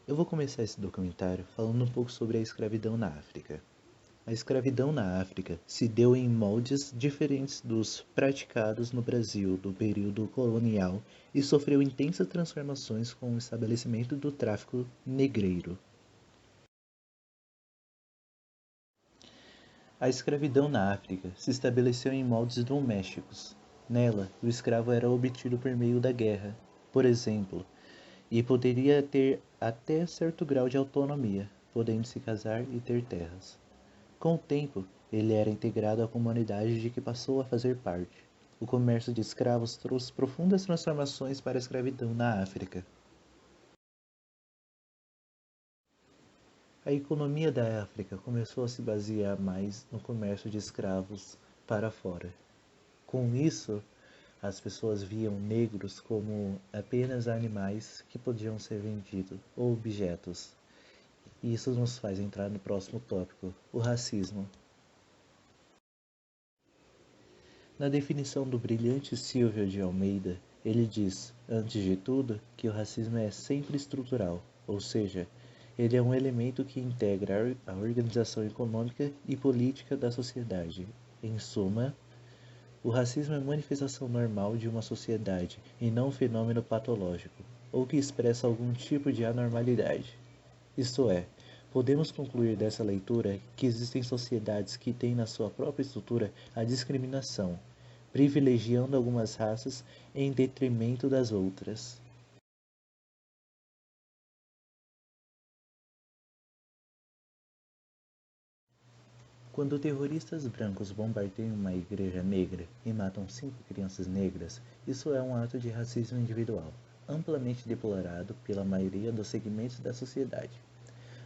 Eu vou começar esse documentário falando um pouco sobre a escravidão na África. A escravidão na África se deu em moldes diferentes dos praticados no Brasil do período colonial e sofreu intensas transformações com o estabelecimento do tráfico negreiro. A escravidão na África se estabeleceu em moldes domésticos. Nela, o escravo era obtido por meio da guerra, por exemplo, e poderia ter até certo grau de autonomia, podendo se casar e ter terras. Com o tempo, ele era integrado à comunidade de que passou a fazer parte. O comércio de escravos trouxe profundas transformações para a escravidão na África. A economia da África começou a se basear mais no comércio de escravos para fora. Com isso, as pessoas viam negros como apenas animais que podiam ser vendidos ou objetos. E isso nos faz entrar no próximo tópico, o racismo. Na definição do brilhante Silvio de Almeida, ele diz, antes de tudo, que o racismo é sempre estrutural, ou seja, ele é um elemento que integra a organização econômica e política da sociedade. Em suma, o racismo é manifestação normal de uma sociedade e não um fenômeno patológico, ou que expressa algum tipo de anormalidade. Isto é, podemos concluir dessa leitura que existem sociedades que têm na sua própria estrutura a discriminação, privilegiando algumas raças em detrimento das outras. Quando terroristas brancos bombardeiam uma igreja negra e matam 5 crianças negras, isso é um ato de racismo individual, amplamente deplorado pela maioria dos segmentos da sociedade.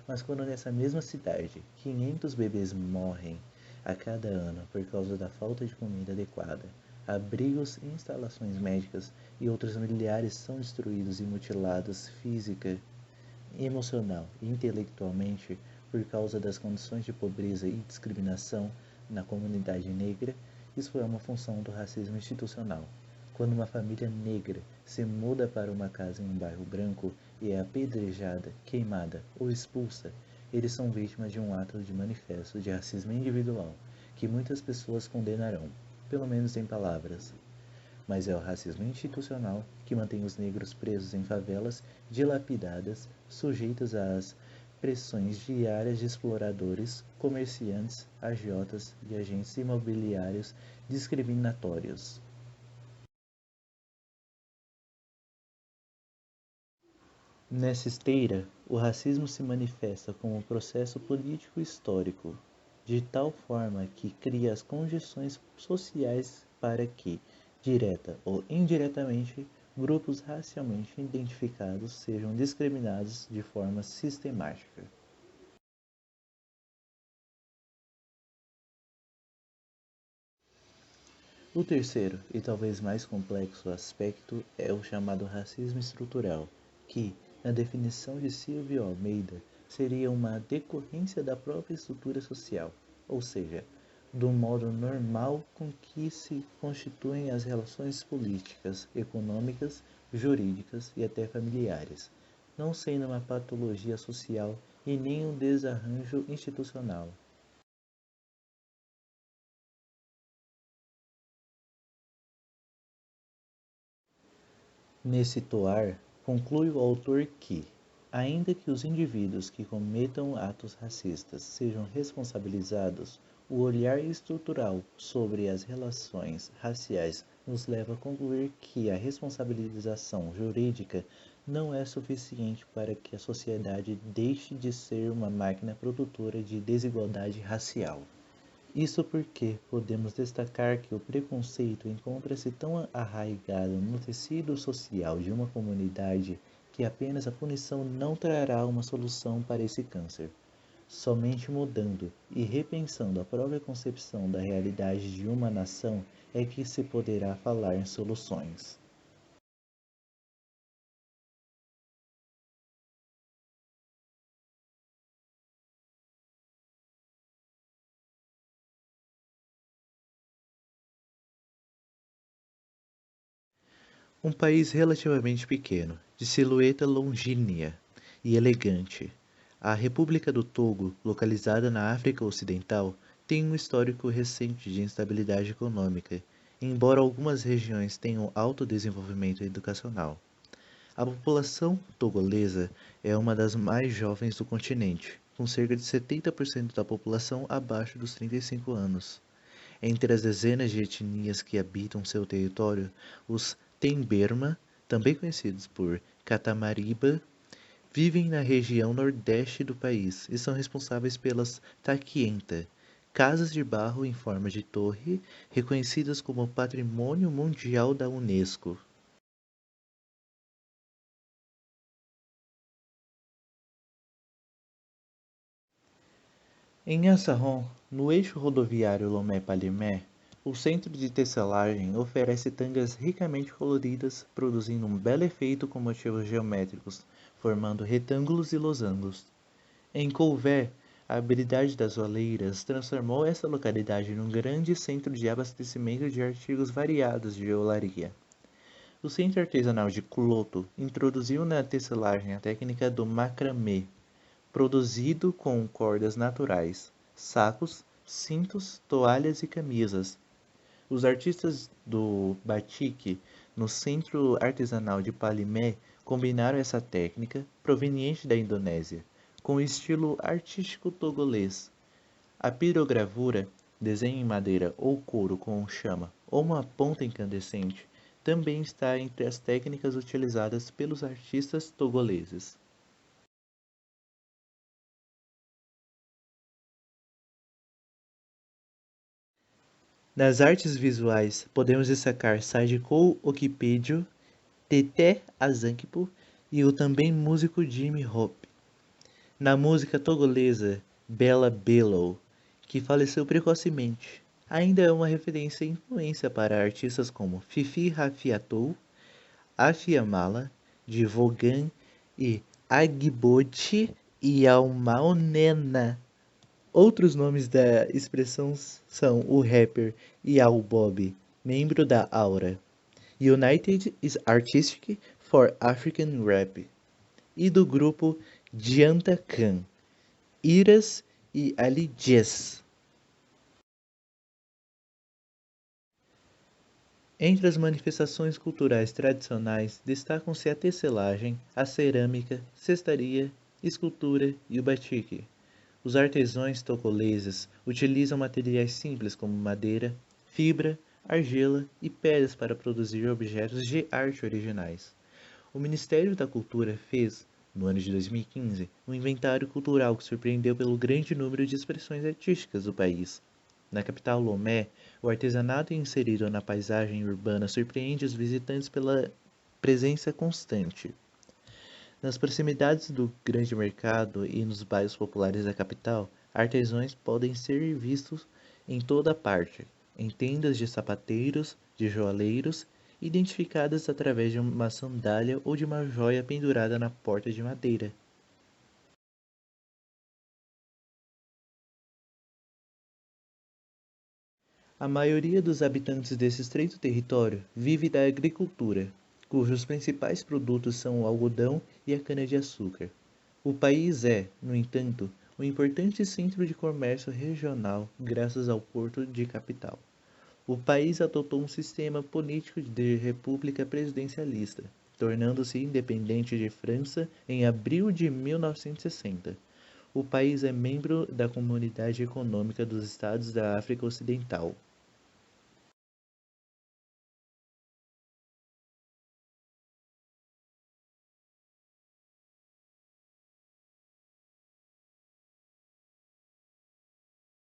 Mas quando nessa mesma cidade 500 bebês morrem a cada ano por causa da falta de comida adequada, abrigos e instalações médicas e outros milhares são destruídos e mutilados física, emocional e intelectualmente por causa das condições de pobreza e discriminação na comunidade negra, isso é uma função do racismo institucional. Quando uma família negra se muda para uma casa em um bairro branco e é apedrejada, queimada ou expulsa, eles são vítimas de um ato de manifesto de racismo individual que muitas pessoas condenarão, pelo menos em palavras. Mas é o racismo institucional que mantém os negros presos em favelas dilapidadas, sujeitas às pressões diárias de exploradores, comerciantes, agiotas e agentes imobiliários discriminatórios. Nessa esteira, o racismo se manifesta como um processo político histórico, de tal forma que cria as condições sociais para que, direta ou indiretamente, grupos racialmente identificados sejam discriminados de forma sistemática. O terceiro, e talvez mais complexo aspecto, é o chamado racismo estrutural, que, na definição de Silvio Almeida, seria uma decorrência da própria estrutura social, ou seja, do modo normal com que se constituem as relações políticas, econômicas, jurídicas e até familiares, não sendo uma patologia social e nem um desarranjo institucional. Nesse toar, conclui o autor que, ainda que os indivíduos que cometam atos racistas sejam responsabilizados, o olhar estrutural sobre as relações raciais nos leva a concluir que a responsabilização jurídica não é suficiente para que a sociedade deixe de ser uma máquina produtora de desigualdade racial. Isso porque podemos destacar que o preconceito encontra-se tão arraigado no tecido social de uma comunidade que apenas a punição não trará uma solução para esse câncer. Somente mudando e repensando a própria concepção da realidade de uma nação é que se poderá falar em soluções. Um país relativamente pequeno, de silhueta longínea e elegante. A República do Togo, localizada na África Ocidental, tem um histórico recente de instabilidade econômica, embora algumas regiões tenham alto desenvolvimento educacional. A população togolesa é uma das mais jovens do continente, com cerca de 70% da população abaixo dos 35 anos. Entre as dezenas de etnias que habitam seu território, os Temberma, também conhecidos por Catamariba, vivem na região nordeste do país e são responsáveis pelas taquienta, casas de barro em forma de torre, reconhecidas como Patrimônio Mundial da Unesco. Em Ansarron, no eixo rodoviário Lomé-Palimé, o centro de tecelagem oferece tangas ricamente coloridas, produzindo um belo efeito com motivos geométricos, formando retângulos e losangos. Em Couvé, a habilidade das oleiras transformou essa localidade num grande centro de abastecimento de artigos variados de olaria. O Centro Artesanal de Cloto introduziu na tecelagem a técnica do macramê, produzido com cordas naturais, sacos, cintos, toalhas e camisas. Os artistas do batik no Centro Artesanal de Palimé combinaram essa técnica, proveniente da Indonésia, com o estilo artístico togolês. A pirogravura, desenho em madeira ou couro com chama ou uma ponta incandescente, também está entre as técnicas utilizadas pelos artistas togoleses. Nas artes visuais, podemos destacar Sajiko Okipediu, Teté Azankpo e o também músico Jimmy Hope. Na música togolesa, Bella Bello, que faleceu precocemente, ainda é uma referência e influência para artistas como Fifi Rafiatou, Afiamala, de Vogan e Agbochi e Almaonena. Outros nomes da expressão são o rapper Yao Bob, membro da Aura, United Artistic for African Rap, e do grupo Janta Khan, Iras e Ali Jazz. Entre as manifestações culturais tradicionais destacam-se a tecelagem, a cerâmica, cestaria, escultura e o batik. Os artesãos tocoleses utilizam materiais simples como madeira, fibra, argila e pedras para produzir objetos de arte originais. O Ministério da Cultura fez, no ano de 2015, um inventário cultural que surpreendeu pelo grande número de expressões artísticas do país. Na capital Lomé, o artesanato inserido na paisagem urbana surpreende os visitantes pela presença constante. Nas proximidades do grande mercado e nos bairros populares da capital, artesãos podem ser vistos em toda parte, em tendas de sapateiros, de joalheiros, identificadas através de uma sandália ou de uma joia pendurada na porta de madeira. A maioria dos habitantes desse estreito território vive da agricultura, cujos principais produtos são o algodão e a cana-de-açúcar. O país é, no entanto, um importante centro de comércio regional graças ao porto de capital. O país adotou um sistema político de república presidencialista, tornando-se independente de França em abril de 1960. O país é membro da Comunidade Econômica dos Estados da África Ocidental.